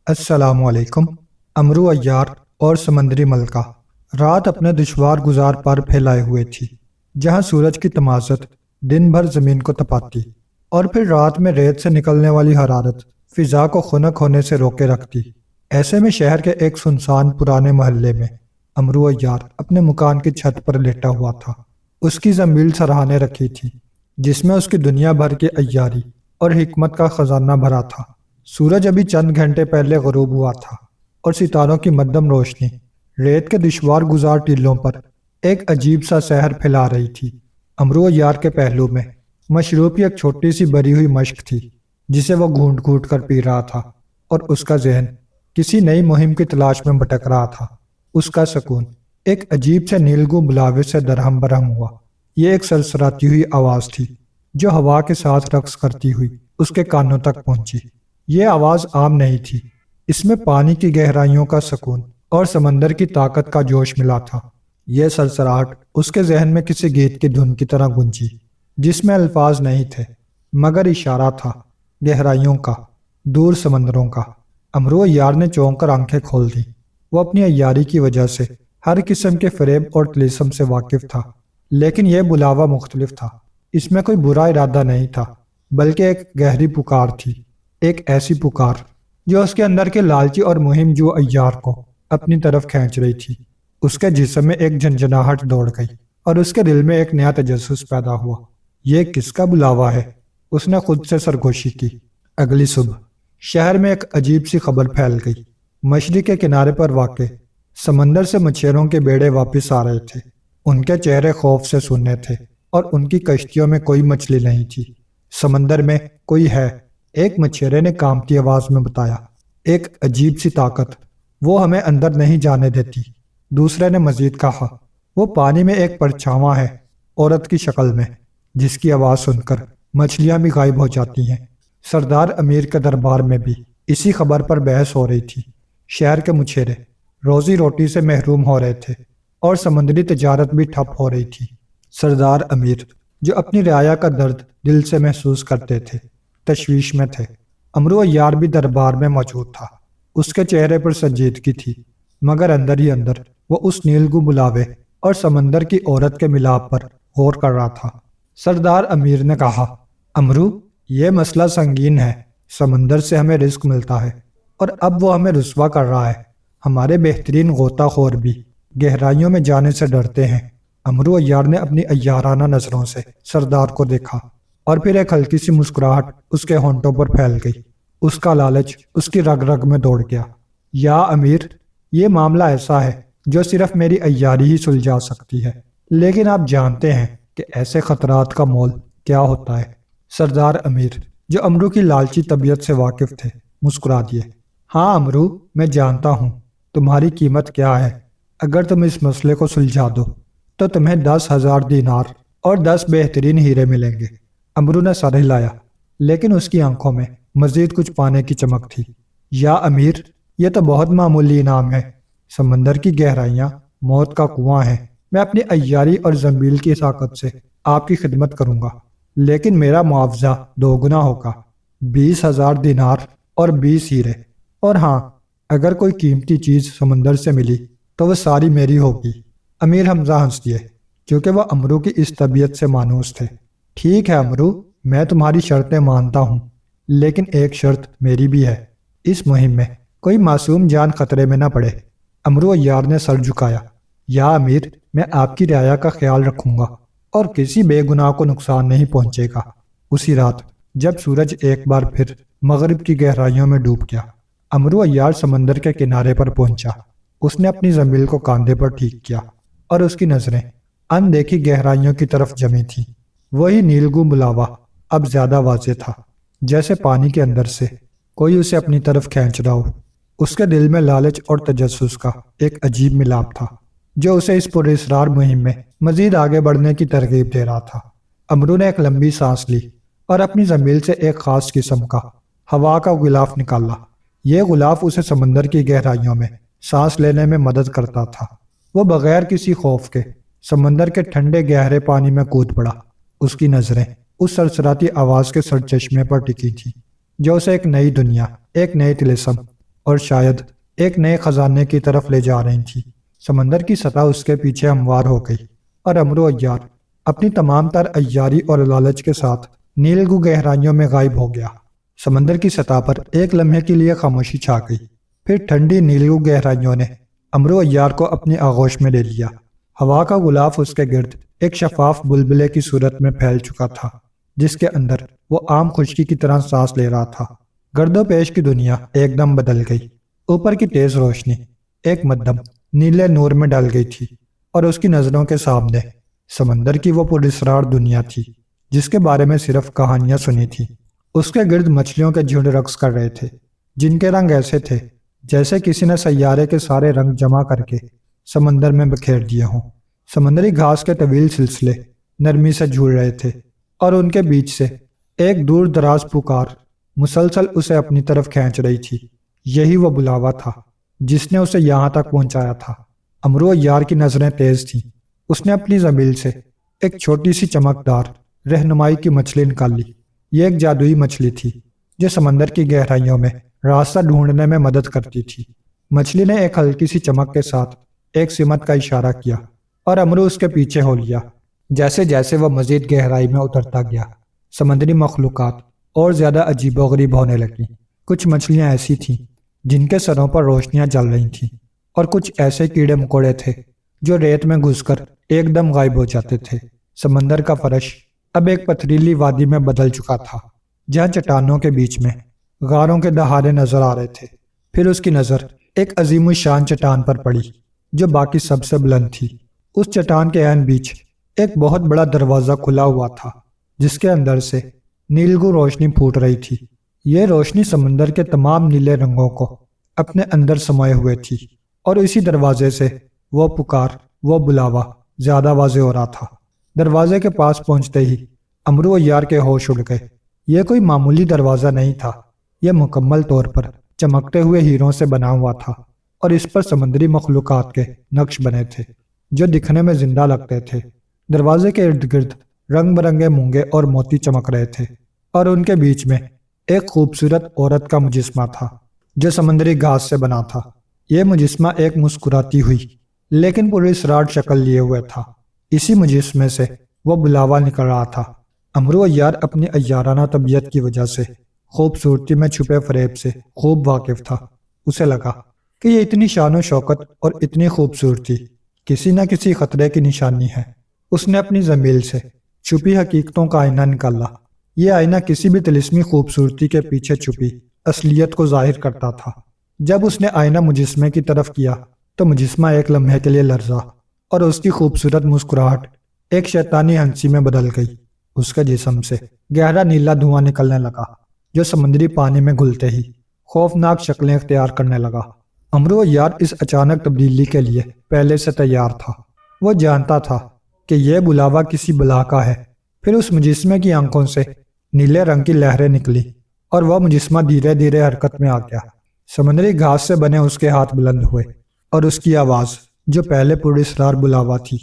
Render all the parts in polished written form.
السلام علیکم۔ امرو عیار اور سمندری ملکہ رات اپنے دشوار گزار پر پھیلائے ہوئے تھی، جہاں سورج کی تمازت دن بھر زمین کو تپاتی اور پھر رات میں ریت سے نکلنے والی حرارت فضا کو خنک ہونے سے روکے رکھتی۔ ایسے میں شہر کے ایک سنسان پرانے محلے میں امرو عیار اپنے مکان کی چھت پر لیٹا ہوا تھا۔ اس کی زنبیل سرہانے رکھی تھی، جس میں اس کی دنیا بھر کی عیاری اور حکمت کا خزانہ بھرا تھا۔ سورج ابھی چند گھنٹے پہلے غروب ہوا تھا اور ستاروں کی مدھم روشنی ریت کے دشوار گزار ٹیلوں پر ایک عجیب سا سحر پھیلا رہی تھی۔ امرو عیار کے پہلو میں مشروب ایک چھوٹی سی بری ہوئی مشق تھی، جسے وہ گھونٹ گھونٹ کر پی رہا تھا، اور اس کا ذہن کسی نئی مہم کی تلاش میں بھٹک رہا تھا۔ اس کا سکون ایک عجیب سے نیلگوں بلاوے سے درہم برہم ہوا۔ یہ ایک سرسراتی ہوئی آواز تھی جو ہوا کے ساتھ رقص کرتی ہوئی اس کے کانوں تک پہنچی۔ یہ آواز عام نہیں تھی، اس میں پانی کی گہرائیوں کا سکون اور سمندر کی طاقت کا جوش ملا تھا۔ یہ سرسراہٹ اس کے ذہن میں کسی گیت کی دھن کی طرح گونجی، جس میں الفاظ نہیں تھے مگر اشارہ تھا، گہرائیوں کا، دور سمندروں کا۔ امرو عیار نے چونک کر آنکھیں کھول دیں۔ وہ اپنی عیاری کی وجہ سے ہر قسم کے فریب اور طلسم سے واقف تھا، لیکن یہ بلاوا مختلف تھا۔ اس میں کوئی برا ارادہ نہیں تھا، بلکہ ایک گہری پکار تھی، ایک ایسی پکار جو اس کے اندر کے لالچی اور مہم جو عیار کو اپنی طرف کھینچ رہی تھی۔ اس کے جسم میں ایک جھنجھناہٹ دوڑ گئی اور اس کے دل میں ایک نیا تجسس پیدا ہوا۔ یہ کس کا بلاوا ہے؟ اس نے خود سے سرگوشی کی۔ اگلی صبح شہر میں ایک عجیب سی خبر پھیل گئی۔ مشرق کے کنارے پر واقع سمندر سے مچھیروں کے بیڑے واپس آ رہے تھے۔ ان کے چہرے خوف سے سونے تھے اور ان کی کشتیوں میں کوئی مچھلی نہیں تھی۔ سمندر میں کوئی ہے، ایک مچھیرے نے کانپتی آواز میں بتایا، ایک عجیب سی طاقت، وہ ہمیں اندر نہیں جانے دیتی۔ دوسرے نے مزید کہا، وہ پانی میں ایک پرچھاواں ہے، عورت کی شکل میں، جس کی آواز سن کر مچھلیاں بھی غائب ہو جاتی ہیں۔ سردار امیر کے دربار میں بھی اسی خبر پر بحث ہو رہی تھی۔ شہر کے مچھیرے روزی روٹی سے محروم ہو رہے تھے اور سمندری تجارت بھی ٹھپ ہو رہی تھی۔ سردار امیر، جو اپنی رعایا کا درد دل سے محسوس کرتے تھے، تشویش میں تھے۔ امرو عیار بھی دربار میں موجود تھا۔ اس کے چہرے پر سنجیدگی تھی، مگر اندر ہی اندر وہ اس نیلگوں بلاوے اور سمندر کی عورت کے ملاپ پر غور کر رہا تھا۔ سردار امیر نے کہا، امرو، یہ مسئلہ سنگین ہے۔ سمندر سے ہمیں رزق ملتا ہے اور اب وہ ہمیں رسوا کر رہا ہے۔ ہمارے بہترین غوطہ خور بھی گہرائیوں میں جانے سے ڈرتے ہیں۔ امرو عیار نے اپنی عیارانہ نظروں سے سردار کو دیکھا اور پھر ایک ہلکی سی مسکراہٹ اس کے ہونٹوں پر پھیل گئی۔ اس کا لالچ اس کی رگ رگ میں دوڑ گیا۔ یا امیر، یہ معاملہ ایسا ہے جو صرف میری عیاری ہی سلجھا سکتی ہے، لیکن آپ جانتے ہیں کہ ایسے خطرات کا مول کیا ہوتا ہے۔ سردار امیر، جو امرو کی لالچی طبیعت سے واقف تھے، مسکرا دیے۔ ہاں امرو، میں جانتا ہوں تمہاری قیمت کیا ہے۔ اگر تم اس مسئلے کو سلجھا دو تو تمہیں 10,000 دینار اور 10 بہترین ہیرے ملیں گے۔ امرو نے سر ہلایا، لیکن اس کی آنکھوں میں مزید کچھ پانے کی چمک تھی۔ یا امیر، یہ تو بہت معمولی انعام ہے۔ سمندر کی گہرائیاں موت کا کنواں ہیں۔ میں اپنی عیاری اور زنبیل کی طاقت سے آپ کی خدمت کروں گا، لیکن میرا معاوضہ 2 گنا ہوگا، 20,000 دینار اور 20 ہیرے۔ اور ہاں، اگر کوئی قیمتی چیز سمندر سے ملی تو وہ ساری میری ہوگی۔ امیر حمزہ ہنس دیے، کیونکہ وہ امرو کی اس طبیعت سے مانوس تھے۔ ٹھیک ہے امرو، میں تمہاری شرطیں مانتا ہوں، لیکن ایک شرط میری بھی ہے۔ اس مہم میں کوئی معصوم جان خطرے میں نہ پڑے۔ امرو عیار نے سر جھکایا۔ یا امیر، میں آپ کی رعایا کا خیال رکھوں گا اور کسی بے گناہ کو نقصان نہیں پہنچے گا۔ اسی رات جب سورج ایک بار پھر مغرب کی گہرائیوں میں ڈوب گیا، امرو عیار سمندر کے کنارے پر پہنچا۔ اس نے اپنی زنبیل کو کاندھے پر ٹھیک کیا اور اس کی نظریں اندیکھی گہرائیوں کی طرف جمی تھیں۔ وہی نیلگوں بلاوا اب زیادہ واضح تھا، جیسے پانی کے اندر سے کوئی اسے اپنی طرف کھینچ رہا ہو۔ اس کے دل میں لالچ اور تجسس کا ایک عجیب ملاپ تھا، جو اسے اس پراسرار مہم میں مزید آگے بڑھنے کی ترغیب دے رہا تھا۔ امرو نے ایک لمبی سانس لی اور اپنی زنبیل سے ایک خاص قسم کا ہوا کا غلاف نکالا۔ یہ غلاف اسے سمندر کی گہرائیوں میں سانس لینے میں مدد کرتا تھا۔ وہ بغیر کسی خوف کے سمندر کے ٹھنڈے گہرے پانی میں کود پڑا۔ اس کی نظریں اس سرسراتی آواز کے سرچشمے پر ٹکی تھیں، جو اسے ایک نئی دنیا، ایک نئی طلسم اور شاید ایک نئے خزانے کی طرف لے جا رہی تھی۔ سمندر کی سطح اس کے پیچھے ہموار ہو گئی اور امرو عیار اپنی تمام تر عیاری اور لالچ کے ساتھ نیلگو گہرائیوں میں غائب ہو گیا۔ سمندر کی سطح پر ایک لمحے کے لیے خاموشی چھا گئی، پھر ٹھنڈی نیلگو گہرائیوں نے امرو عیار کو اپنی آغوش میں لے لیا۔ ہوا کا غلاف اس کے گرد ایک شفاف بلبلے کی صورت میں پھیل چکا تھا، جس کے اندر وہ عام خشکی کی طرح سانس لے رہا تھا۔ گرد و پیش کی دنیا ایک دم بدل گئی۔ اوپر کی تیز روشنی ایک مدھم نیلے نور میں ڈال گئی تھی اور اس کی نظروں کے سامنے سمندر کی وہ پراسرار دنیا تھی جس کے بارے میں صرف کہانیاں سنی تھی۔ اس کے گرد مچھلیوں کے جھنڈ رقص کر رہے تھے، جن کے رنگ ایسے تھے جیسے کسی نے سیارے کے سارے رنگ جمع کر کے سمندر میں بکھیر دیے ہوں۔ سمندری گھاس کے طویل سلسلے نرمی سے جھول رہے تھے اور ان کے بیچ سے ایک دور دراز پکار مسلسل اسے اپنی طرف کھینچ رہی تھی۔ یہی وہ بلاوا تھا جس نے اسے یہاں تک پہنچایا تھا۔ امرو عیار کی نظریں تیز تھیں۔ اس نے اپنی زمین سے ایک چھوٹی سی چمکدار رہنمائی کی مچھلی نکال لی۔ یہ ایک جادوئی مچھلی تھی جو سمندر کی گہرائیوں میں راستہ ڈھونڈنے میں مدد کرتی تھی۔ مچھلی نے ایک ہلکی سی چمک کے ساتھ ایک سمت کا اشارہ کیا اور امرو اس کے پیچھے ہو لیا۔ جیسے جیسے وہ مزید گہرائی میں اترتا گیا، سمندری مخلوقات اور زیادہ عجیب و غریب ہونے لگیں۔ کچھ مچھلیاں ایسی تھیں جن کے سروں پر روشنیاں جل رہی تھیں، اور کچھ ایسے کیڑے مکوڑے تھے جو ریت میں گھس کر ایک دم غائب ہو جاتے تھے۔ سمندر کا فرش اب ایک پتھریلی وادی میں بدل چکا تھا، جہاں چٹانوں کے بیچ میں غاروں کے دہانے نظر آ رہے تھے۔ پھر اس کی نظر ایک عظیم الشان چٹان پر پڑی جو باقی سب سے بلند تھی۔ اس چٹان کے عین بیچ ایک بہت بڑا دروازہ کھلا ہوا تھا، جس کے اندر سے نیلگو روشنی پھوٹ رہی تھی۔ یہ روشنی سمندر کے تمام نیلے رنگوں کو اپنے اندر سمائے ہوئے تھی، اور اسی دروازے سے وہ پکار، وہ بلاوا زیادہ واضح ہو رہا تھا۔ دروازے کے پاس پہنچتے ہی امرو عیار کے ہوش اڑ گئے۔ یہ کوئی معمولی دروازہ نہیں تھا، یہ مکمل طور پر چمکتے ہوئے ہیروں سے بنا ہوا تھا، اور اس پر سمندری مخلوقات کے نقش بنے تھے جو دکھنے میں زندہ لگتے تھے۔ دروازے کے ارد گرد رنگ برنگے مونگے اور موتی چمک رہے تھے، اور ان کے بیچ میں ایک خوبصورت عورت کا مجسمہ تھا جو سمندری گھاس سے بنا تھا۔ یہ مجسمہ ایک مسکراتی ہوئی لیکن پراسرار شکل لیے ہوئے تھا۔ اسی مجسمے سے وہ بلاوا نکل رہا تھا۔ امرو عیار اپنی عیارانہ طبیعت کی وجہ سے خوبصورتی میں چھپے فریب سے خوب واقف تھا۔ اسے لگا کہ یہ اتنی شان و شوکت اور اتنی خوبصورتی کسی نہ کسی خطرے کی نشانی ہے۔ اس نے اپنی ضمیل سے چھپی حقیقتوں کا آئینہ نکالا۔ یہ آئینہ کسی بھی طلسمی خوبصورتی کے پیچھے چھپی اصلیت کو ظاہر کرتا تھا۔ جب اس نے آئینہ مجسمے کی طرف کیا تو مجسمہ ایک لمحے کے لیے لرزا، اور اس کی خوبصورت مسکراہٹ ایک شیطانی ہنسی میں بدل گئی۔ اس کے جسم سے گہرا نیلا دھواں نکلنے لگا جو سمندری پانی میں گھلتے ہی خوفناک شکلیں اختیار کرنے لگا۔ امرو عیار اس اچانک تبدیلی کے لیے پہلے سے تیار تھا۔ وہ جانتا تھا کہ یہ بلاوا کسی بلا کا ہے۔ پھر اس مجسمے کی آنکھوں سے نیلے رنگ کی لہریں نکلی اور وہ مجسمہ دھیرے دھیرے حرکت میں آ گیا۔ سمندری گھاس سے بنے اس کے ہاتھ بلند ہوئے، اور اس کی آواز جو پہلے پراسرار بلاوا تھی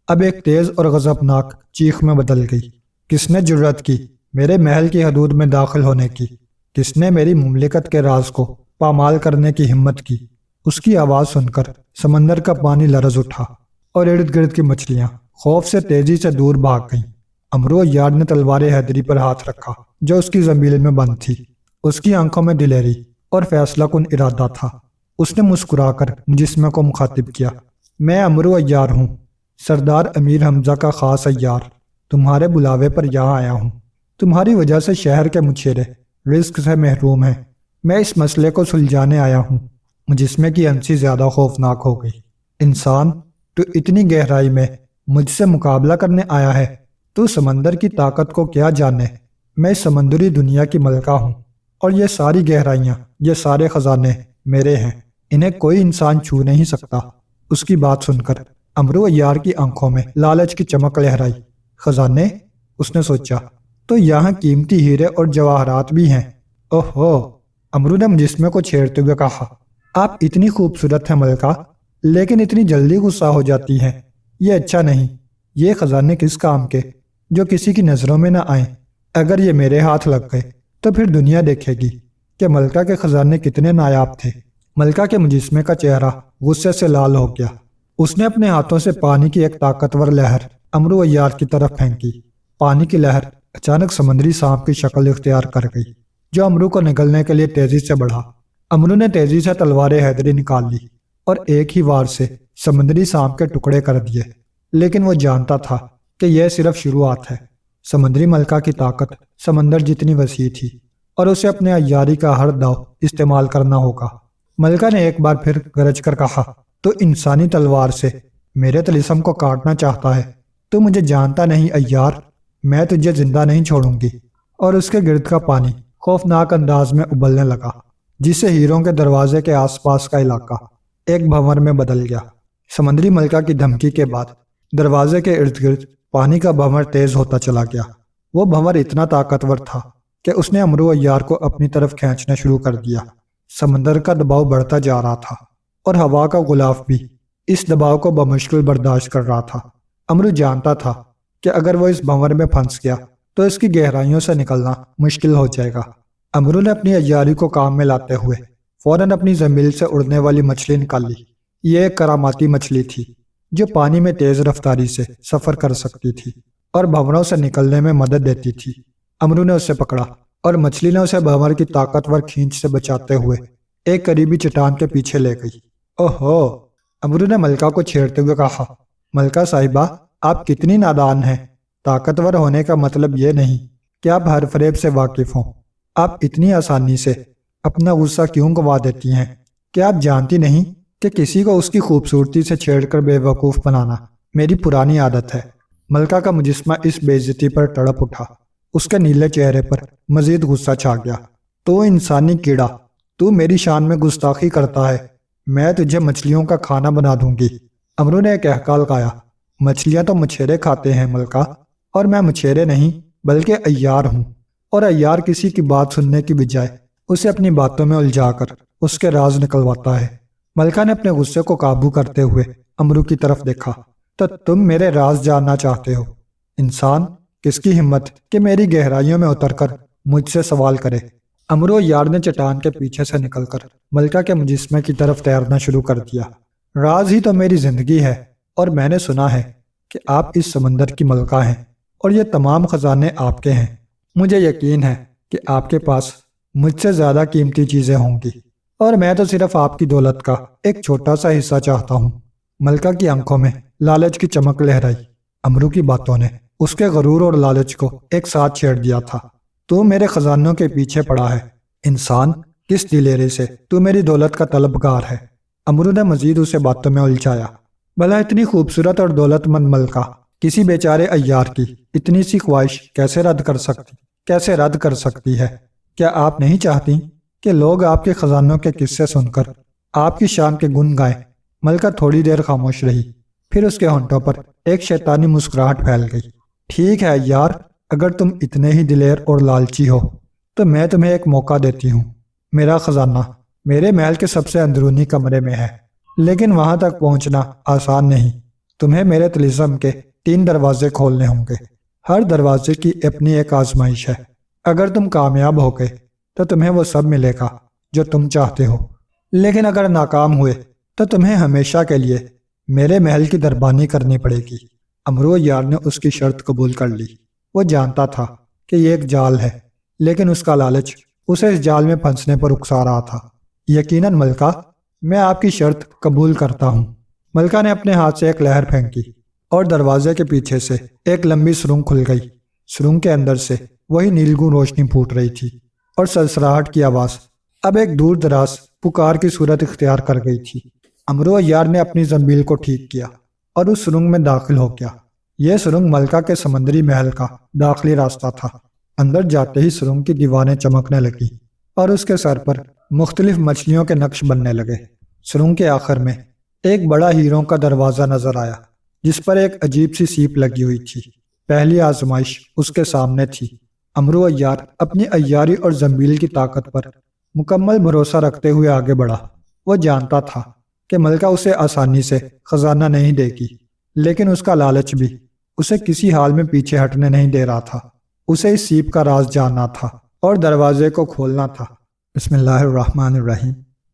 اب ایک تیز اور غضبناک چیخ میں بدل گئی۔ کس نے جرأت کی میرے محل کی حدود میں داخل ہونے کی؟ کس نے میری مملکت کے راز کو پامال کرنے کی ہمت کی؟ اس کی آواز سن کر سمندر کا پانی لرز اٹھا اور ارد گرد کی مچھلیاں خوف سے تیزی سے دور بھاگ گئیں۔ امرو عیار نے تلوار حیدری پر ہاتھ رکھا جو اس کی زنبیل میں بند تھی۔ اس کی آنکھوں میں دلیری اور فیصلہ کن ارادہ تھا۔ اس نے مسکرا کر مجسمے کو مخاطب کیا، میں امرو عیار ہوں، سردار امیر حمزہ کا خاص عیار۔ تمہارے بلاوے پر یہاں آیا ہوں۔ تمہاری وجہ سے شہر کے مچھیرے رزق سے محروم ہیں۔ میں اس مسئلے کو سلجھانے آیا ہوں۔ مجسمے کی ہنسی زیادہ خوفناک ہو گئی۔ انسان، تو اتنی گہرائی میں مجھ سے مقابلہ کرنے آیا ہے؟ تو سمندر کی طاقت کو کیا جانے؟ میں اس سمندری دنیا کی ملکہ ہوں، اور یہ ساری گہرائیاں، یہ سارے خزانے میرے ہیں۔ انہیں کوئی انسان چھو نہیں سکتا۔ اس کی بات سن کر امرو عیار کی آنکھوں میں لالچ کی چمک لہرائی۔ خزانے؟ اس نے سوچا، تو یہاں قیمتی ہیرے اور جواہرات بھی ہیں۔ اوہو! امرو نے مجسمے کو چھیڑتے ہوئے کہا، آپ اتنی خوبصورت ہیں ملکہ، لیکن اتنی جلدی غصہ ہو جاتی ہیں۔ یہ اچھا نہیں۔ یہ خزانے کس کام کے جو کسی کی نظروں میں نہ آئیں؟ اگر یہ میرے ہاتھ لگ گئے تو پھر دنیا دیکھے گی کہ ملکہ کے خزانے کتنے نایاب تھے۔ ملکہ کے مجسمے کا چہرہ غصے سے لال ہو گیا۔ اس نے اپنے ہاتھوں سے پانی کی ایک طاقتور لہر امرو عیار کی طرف پھینکی۔ پانی کی لہر اچانک سمندری سانپ کی شکل اختیار کر گئی جو امرو کو نگلنے کے لیے تیزی سے بڑھا۔ امرو نے تیزی سے تلوار حیدری نکال لی اور ایک ہی وار سے سمندری سانپ کے ٹکڑے کر دیے، لیکن وہ جانتا تھا کہ یہ صرف شروعات ہے۔ سمندری ملکہ کی طاقت سمندر جتنی وسیع تھی اور اسے اپنے عیاری کا ہر داؤ استعمال کرنا ہوگا۔ ملکہ نے ایک بار پھر گرج کر کہا، تو انسانی تلوار سے میرے طلسم کو کاٹنا چاہتا ہے؟ تو مجھے جانتا نہیں عیار، میں تجھے زندہ نہیں چھوڑوں گی۔ اور اس کے گرد کا پانی خوفناک انداز میں ابلنے لگا، جس سے ہیروں کے دروازے کے آس پاس کا علاقہ ایک بھنور میں بدل گیا۔ سمندری ملکہ کی دھمکی کے بعد دروازے کے ارد گرد پانی کا بھنور تیز ہوتا چلا گیا۔ وہ بھنور اتنا طاقتور تھا کہ اس نے امرو عیار کو اپنی طرف کھینچنا شروع کر دیا۔ سمندر کا دباؤ بڑھتا جا رہا تھا اور ہوا کا غلاف بھی اس دباؤ کو بمشکل برداشت کر رہا تھا۔ امرو جانتا تھا کہ اگر وہ اس بھنور میں پھنس گیا تو اس کی گہرائیوں سے نکلنا مشکل ہو جائے گا۔ امرو نے اپنی عیاری کو کام میں لاتے ہوئے فوراً اپنی زمین سے اڑنے والی مچھلی نکالی۔ یہ ایک کراماتی مچھلی تھی جو پانی میں تیز رفتاری سے سفر کر سکتی تھی اور بھنوروں سے نکلنے میں مدد دیتی تھی۔ امرو نے اسے پکڑا اور مچھلی نے اسے بھنور کی طاقتور کھینچ سے بچاتے ہوئے ایک قریبی چٹان کے پیچھے لے گئی۔ اوہو! امرو نے ملکہ کو چھیڑتے ہوئے کہا، ملکہ صاحبہ، آپ کتنی نادان ہیں۔ طاقتور ہونے کا مطلب یہ نہیں کہ آپ ہر فریب سے واقف ہوں۔ آپ اتنی آسانی سے اپنا غصہ کیوں گوا دیتی ہیں؟ کیا آپ جانتی نہیں کہ کسی کو اس کی خوبصورتی سے چھیڑ کر بے وقوف بنانا میری پرانی عادت ہے؟ ملکہ کا مجسمہ اس بے عزتی پر تڑپ اٹھا۔ اس کے نیلے چہرے پر مزید غصہ چھا گیا۔ تو انسانی کیڑا، تو میری شان میں گستاخی کرتا ہے، میں تجھے مچھلیوں کا کھانا بنا دوں گی۔ امرو نے ایک احکال کہا، مچھلیاں تو مچھیرے کھاتے ہیں ملکہ، اور میں مچھیرے نہیں بلکہ عیار ہوں۔ اور عیار کسی کی بات سننے کی بجائے اسے اپنی باتوں میں الجھا کر اس کے راز نکلواتا ہے۔ ملکہ نے اپنے غصے کو قابو کرتے ہوئے امرو کی طرف دیکھا، تو تم میرے راز جاننا چاہتے ہو؟ انسان، کس کی ہمت کہ میری گہرائیوں میں اتر کر مجھ سے سوال کرے؟ امرو عیار نے چٹان کے پیچھے سے نکل کر ملکہ کے مجسمے کی طرف تیرنا شروع کر دیا۔ راز ہی تو میری زندگی ہے، اور میں نے سنا ہے کہ آپ اس سمندر کی ملکہ ہیں اور یہ تمام خزانے آپ کے ہیں۔ مجھے یقین ہے کہ آپ کے پاس مجھ سے زیادہ قیمتی چیزیں ہوں گی، اور میں تو صرف آپ کی دولت کا ایک چھوٹا سا حصہ چاہتا ہوں۔ ملکہ کی آنکھوں میں لالچ کی چمک لہرائی۔ امرو کی باتوں نے اس کے غرور اور لالچ کو ایک ساتھ چھیڑ دیا تھا۔ تو میرے خزانوں کے پیچھے پڑا ہے انسان، کس دلیری سے تو میری دولت کا طلبگار ہے؟ امرو نے مزید اسے باتوں میں الجھایا۔ بھلا اتنی خوبصورت اور دولت مند ملکہ کسی بیچارے عیار کی اتنی سی خواہش کیسے رد کر سکتی ہے؟ کیا آپ نہیں چاہتی کہ لوگ آپ کے خزانوں کے قصے سن کر آپ کی شان کے گن گائیں؟ ملکہ تھوڑی دیر خاموش رہی، پھر اس کے ہونٹوں پر ایک شیطانی مسکراہٹ پھیل گئی۔ ٹھیک ہے عیار، اگر تم اتنے ہی دلیر اور لالچی ہو تو میں تمہیں ایک موقع دیتی ہوں۔ میرا خزانہ میرے محل کے سب سے اندرونی کمرے میں ہے، لیکن وہاں تک پہنچنا آسان نہیں۔ تمہیں میرے طلسم کے 3 دروازے کھولنے ہوں گے۔ ہر دروازے کی اپنی ایک آزمائش ہے۔ اگر تم کامیاب ہو گئے تو تمہیں وہ سب ملے گا جو تم چاہتے ہو، لیکن اگر ناکام ہوئے تو تمہیں ہمیشہ کے لیے میرے محل کی دربانی کرنی پڑے گی۔ امرو عیار نے اس کی شرط قبول کر لی۔ وہ جانتا تھا کہ یہ ایک جال ہے، لیکن اس کا لالچ اسے اس جال میں پھنسنے پر اکسا رہا تھا۔ یقیناً ملکہ، میں آپ کی شرط قبول کرتا ہوں۔ ملکہ نے اپنے ہاتھ سے ایک لہر پھینکی اور دروازے کے پیچھے سے ایک لمبی سرنگ کھل گئی۔ سرنگ کے اندر سے وہی نیلگون روشنی پھوٹ رہی تھی اور سرسراہٹ کی آواز اب ایک دور دراز پکار کی صورت اختیار کر گئی تھی۔ امرو عیار نے اپنی زنبیل کو ٹھیک کیا اور اس سرنگ میں داخل ہو گیا۔ یہ سرنگ ملکہ کے سمندری محل کا داخلی راستہ تھا۔ اندر جاتے ہی سرنگ کی دیواریں چمکنے لگی اور اس کے سر پر مختلف مچھلیوں کے نقش بننے لگے۔ سرنگ کے آخر میں ایک بڑا ہیروں کا دروازہ نظر آیا جس پر ایک عجیب سی سیپ لگی ہوئی تھی۔ پہلی آزمائش اس کے سامنے تھی۔ امرو عیار اپنی عیاری اور زنبیل کی طاقت پر مکمل بھروسہ رکھتے ہوئے آگے بڑھا۔ وہ جانتا تھا کہ ملکہ اسے آسانی سے خزانہ نہیں دے گی، لیکن اس کا لالچ بھی اسے کسی حال میں پیچھے ہٹنے نہیں دے رہا تھا۔ اسے اس سیپ کا راز جاننا تھا اور دروازے کو کھولنا تھا۔ بسم اللہ الرحمن الرحیم۔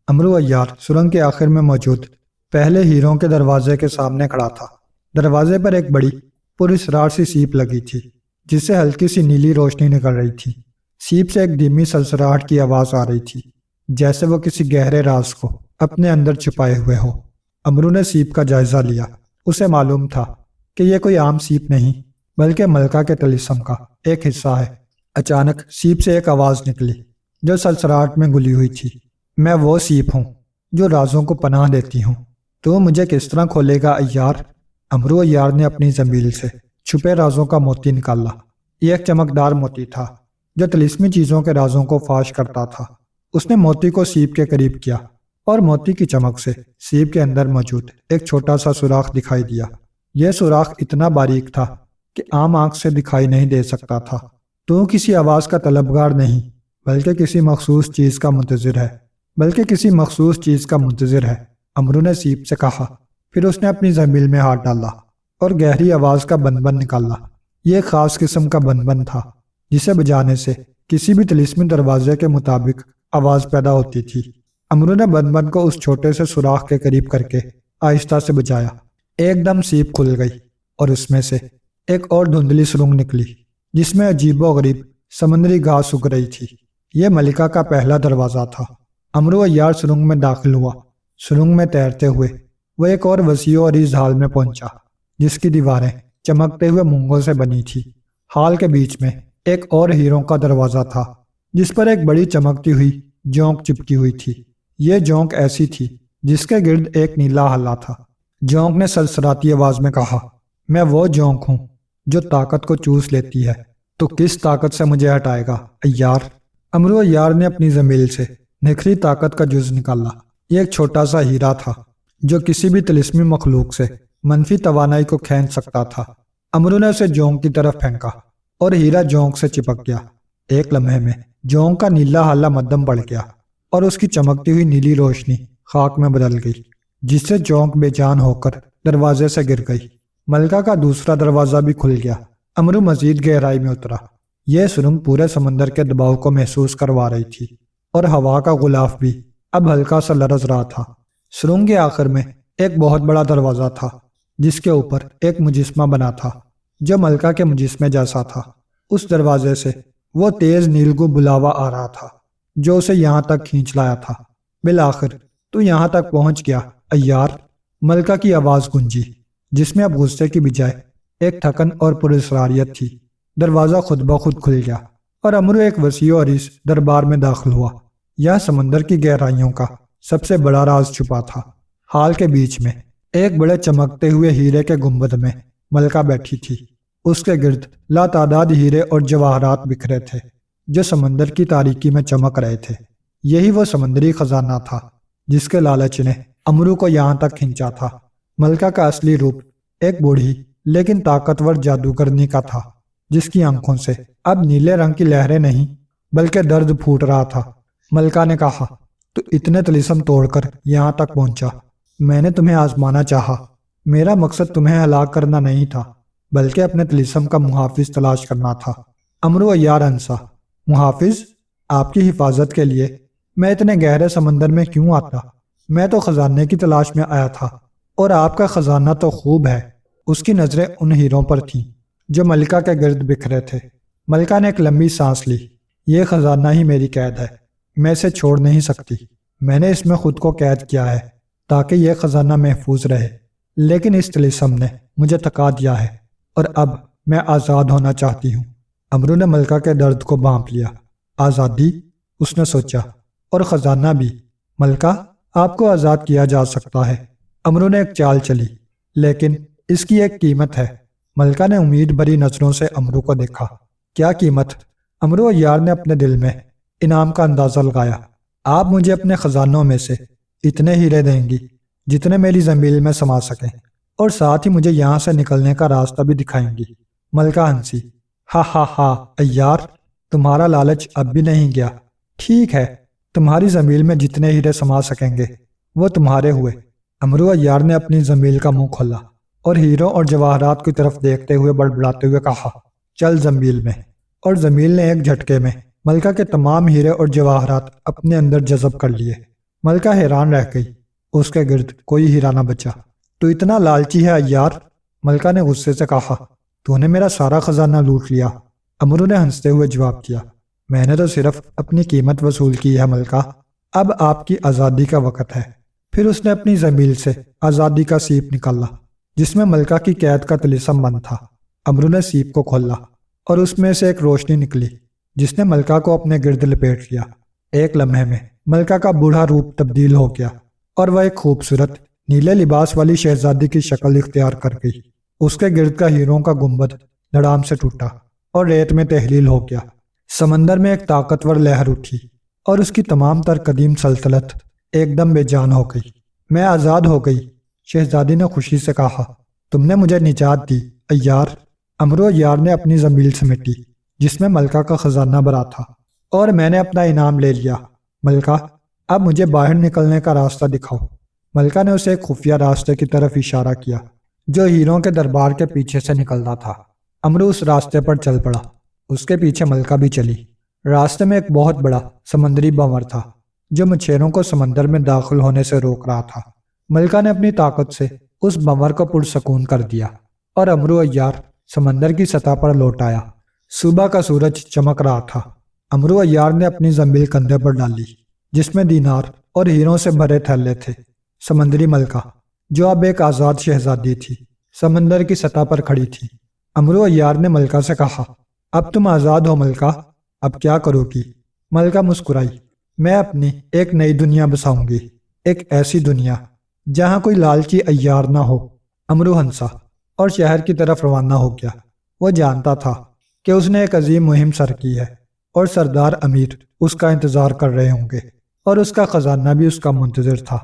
امرو عیار سرنگ کے آخر میں موجود پہلے ہیروں کے دروازے کے سامنے کھڑا تھا۔ دروازے پر ایک بڑی پراسرار سی سیپ لگی تھی جس سے ہلکی سی نیلی روشنی نکل رہی تھی۔ سیپ سے ایک دھیمی سلسلاہٹ کی آواز آ رہی تھی، جیسے وہ کسی گہرے راز کو اپنے اندر چھپائے ہوئے ہو۔ امرو نے سیپ کا جائزہ لیا۔ اسے معلوم تھا کہ یہ کوئی عام سیپ نہیں بلکہ ملکہ کے طلسم کا ایک حصہ ہے۔ اچانک سیپ سے ایک آواز نکلی جو سلسلاہٹ میں گلی ہوئی تھی۔ میں وہ سیپ ہوں جو رازوں کو پناہ دیتی ہوں۔ تو مجھے کس طرح کھولے گا عیار؟ امرو عیار نے اپنی زنبیل سے چھپے رازوں کا موتی نکالا۔ یہ ایک چمکدار موتی تھا جو طلسمی چیزوں کے رازوں کو فاش کرتا تھا۔ اس نے موتی کو سیپ کے قریب کیا اور موتی کی چمک سے سیپ کے اندر موجود ایک چھوٹا سا سوراخ دکھائی دیا۔ یہ سوراخ اتنا باریک تھا کہ عام آنکھ سے دکھائی نہیں دے سکتا تھا۔ تو کسی آواز کا طلبگار نہیں بلکہ کسی مخصوص چیز کا منتظر ہے، امرو نے سیپ سے کہا۔ پھر اس نے اپنی زنبیل میں ہاتھ ڈالا اور گہری آواز کا بند نکالا۔ یہ ایک خاص قسم کا بند تھا جسے بجانے سے کسی بھی طلسمی دروازے کے مطابق آواز پیدا ہوتی تھی۔ امرو نے بند کو اس چھوٹے سے سوراخ کے قریب کر کے آہستہ سے بجایا۔ ایک دم سیپ کھل گئی اور اس میں سے ایک اور دھندلی سرنگ نکلی جس میں عجیب و غریب سمندری گھاس اگ رہی تھی۔ یہ ملکہ کا پہلا دروازہ تھا۔ امرو عیار سرنگ میں داخل ہوا۔ سرنگ میں تیرتے ہوئے وہ ایک اور وسیع و عریض ہال میں پہنچا جس کی دیواریں چمکتے ہوئے مونگوں سے بنی تھی۔ ہال کے بیچ میں ایک اور ہیروں کا دروازہ تھا جس پر ایک بڑی چمکتی ہوئی جونک چپکی ہوئی تھی۔ یہ جونک ایسی تھی جس کے گرد ایک نیلا ہلا تھا۔ جونک نے سلسلاتی آواز میں کہا، میں وہ جونک ہوں جو طاقت کو چوس لیتی ہے۔ تو کس طاقت سے مجھے ہٹائے گا عیار؟ امرو عیار نے اپنی زنبیل سے نکھری طاقت کا جز نکالا۔ یہ ایک چھوٹا سا ہیرا تھا جو کسی بھی طلسمی مخلوق سے منفی توانائی کو کھینچ سکتا تھا۔ امرو نے اسے جونک کی طرف پھینکا اور ہیرا جونک سے چپک گیا۔ ایک لمحے میں جونک کا نیلا ہالا مدھم پڑ گیا اور اس کی چمکتی ہوئی نیلی روشنی خاک میں بدل گئی جس سے جونک بے جان ہو کر دروازے سے گر گئی۔ ملکہ کا دوسرا دروازہ بھی کھل گیا۔ امرو مزید گہرائی میں اترا۔ یہ سرنگ پورے سمندر کے دباؤ کو محسوس کروا رہی تھی اور ہوا کا غلاف بھی اب ہلکا سا لرز رہا تھا۔ سرنگ کے آخر میں ایک بہت بڑا دروازہ تھا جس کے اوپر ایک مجسمہ بنا تھا جو ملکہ کے مجسمے جیسا تھا۔ اس دروازے سے وہ تیز نیلگو بلاوا آ رہا تھا جو اسے یہاں تک کھینچ لایا تھا۔ بالآخر تو یہاں تک پہنچ گیا عیار، ملکہ کی آواز گونجی جس میں اب غصے کی بجائے ایک تھکن اور پراسراریت تھی۔ دروازہ خود بخود کھل گیا اور امرو ایک وسیع و عریض دربار میں داخل ہوا۔ یہ سمندر کی گہرائیوں کا سب سے بڑا راز چھپا تھا۔ ہال کے بیچ میں ایک بڑے چمکتے ہوئے ہیرے کے گنبد میں ملکہ بیٹھی تھی۔ اس کے گرد لاتعداد ہیرے اور جواہرات بکھرے تھے جو سمندر کی تاریکی میں چمک رہے تھے۔ یہی وہ سمندری خزانہ تھا جس کے لالچ نے امرو کو یہاں تک کھینچا تھا۔ ملکہ کا اصلی روپ ایک بوڑھی لیکن طاقتور جادوگرنی کا تھا جس کی آنکھوں سے اب نیلے رنگ کی لہریں نہیں بلکہ درد پھوٹ رہا تھا۔ ملکہ نے کہا، تو اتنے طلسم توڑ کر یہاں تک پہنچا۔ میں نے تمہیں آزمانا چاہا۔ میرا مقصد تمہیں ہلاک کرنا نہیں تھا بلکہ اپنے طلسم کا محافظ تلاش کرنا تھا۔ امرو عیار ہنسا۔ محافظ؟ آپ کی حفاظت کے لیے میں اتنے گہرے سمندر میں کیوں آتا؟ میں تو خزانے کی تلاش میں آیا تھا، اور آپ کا خزانہ تو خوب ہے۔ اس کی نظریں ان ہیروں پر تھیں جو ملکہ کے گرد بکھرے تھے۔ ملکہ نے ایک لمبی سانس لی۔ یہ خزانہ ہی میری قید ہے، میں اسے چھوڑ نہیں سکتی۔ میں نے اس میں خود کو قید کیا ہے تاکہ یہ خزانہ محفوظ رہے، لیکن اس طلسم نے مجھے تھکا دیا ہے اور اب میں آزاد ہونا چاہتی ہوں۔ امرو نے ملکہ کے درد کو بھانپ لیا۔ آزادی؟ اس نے سوچا، اور خزانہ بھی؟ ملکہ، آپ کو آزاد کیا جا سکتا ہے۔ امرو نے ایک چال چلی، لیکن اس کی ایک قیمت ہے۔ ملکہ نے امید بھری نظروں سے امرو کو دیکھا۔ کیا قیمت؟ امرو عیار نے اپنے دل میں انعام کا اندازہ لگایا۔ آپ مجھے اپنے خزانوں میں سے اتنے ہیرے دیں گی جتنے میری زنبیل میں سما سکیں، اور ساتھ ہی مجھے یہاں سے نکلنے کا راستہ بھی دکھائیں گی۔ ملکہ ہنسی۔ ہا ہا ہا عیار، تمہارا لالچ اب بھی نہیں گیا۔ ٹھیک ہے، تمہاری زنبیل میں جتنے ہیرے سما سکیں گے وہ تمہارے ہوئے۔ امرو عیار نے اپنی زنبیل کا منہ کھولا اور ہیروں اور جواہرات کی طرف دیکھتے ہوئے بڑبڑاتے ہوئے کہا، چل زنبیل میں۔ اور زنبیل نے ایک جھٹکے میں ملکہ کے تمام ہیرے اور جواہرات اپنے اندر جذب کر لیے۔ ملکہ حیران رہ گئی، اس کے گرد کوئی ہیرا نہ بچا۔ تو اتنا لالچی ہے عیار، ملکہ نے غصے سے کہا، تو نے میرا سارا خزانہ لوٹ لیا۔ امرو نے ہنستے ہوئے جواب دیا، میں نے تو صرف اپنی قیمت وصول کی ہے ملکہ، اب آپ کی آزادی کا وقت ہے۔ پھر اس نے اپنی زنبیل سے آزادی کا سیپ نکالا جس میں ملکہ کی قید کا طلسم بند تھا۔ امرو نے سیپ کو کھولا اور اس میں سے ایک روشنی نکلی جس نے ملکہ کو اپنے گرد لپیٹ لیا۔ ایک لمحے میں ملکہ کا بوڑھا روپ تبدیل ہو گیا اور وہ ایک خوبصورت نیلے لباس والی شہزادی کی شکل اختیار کر گئی۔ اس کے گرد کا ہیروں کا گنبد دھڑام سے ٹوٹا اور ریت میں تحلیل ہو گیا۔ سمندر میں ایک طاقتور لہر اٹھی اور اس کی تمام تر قدیم سلطنت ایک دم بے جان ہو گئی۔ میں آزاد ہو گئی، شہزادی نے خوشی سے کہا، تم نے مجھے نجات دی عیار۔ امرو عیار نے اپنی زنبیل سمیٹی جس میں ملکہ کا خزانہ بھرا تھا، اور میں نے اپنا انعام لے لیا۔ ملکہ، اب مجھے باہر نکلنے کا راستہ دکھاؤ۔ ملکہ نے اسے ایک خفیہ راستے کی طرف اشارہ کیا جو ہیروں کے دربار کے پیچھے سے نکلتا تھا۔ امرو اس راستے پر چل پڑا، اس کے پیچھے ملکہ بھی چلی۔ راستے میں ایک بہت بڑا سمندری بھنور تھا جو مچھیروں کو سمندر میں داخل ہونے سے روک رہا تھا۔ ملکہ نے اپنی طاقت سے اس بھنور کو پرسکون کر دیا اور امرو عیار سمندر کی سطح پر لوٹ آیا۔ صبح کا سورج چمک رہا تھا۔ امرو عیار نے اپنی زنبیل کندھے پر ڈالی جس میں دینار اور ہیروں سے بھرے تھیلے تھے۔ سمندری ملکہ جو اب ایک آزاد شہزادی تھی سمندر کی سطح پر کھڑی تھی۔ امرو عیار نے ملکہ سے کہا، اب تم آزاد ہو ملکہ، اب کیا کرو گی؟ ملکہ مسکرائی، میں اپنی ایک نئی دنیا بساؤں گی، ایک ایسی دنیا جہاں کوئی لالچی عیار نہ ہو۔ امرو ہنسا اور شہر کی طرف روانہ ہو گیا۔ وہ جانتا تھا کہ اس نے ایک عظیم مہم سر کی ہے اور سردار امیر اس کا انتظار کر رہے ہوں گے اور اس کا خزانہ بھی اس کا منتظر تھا۔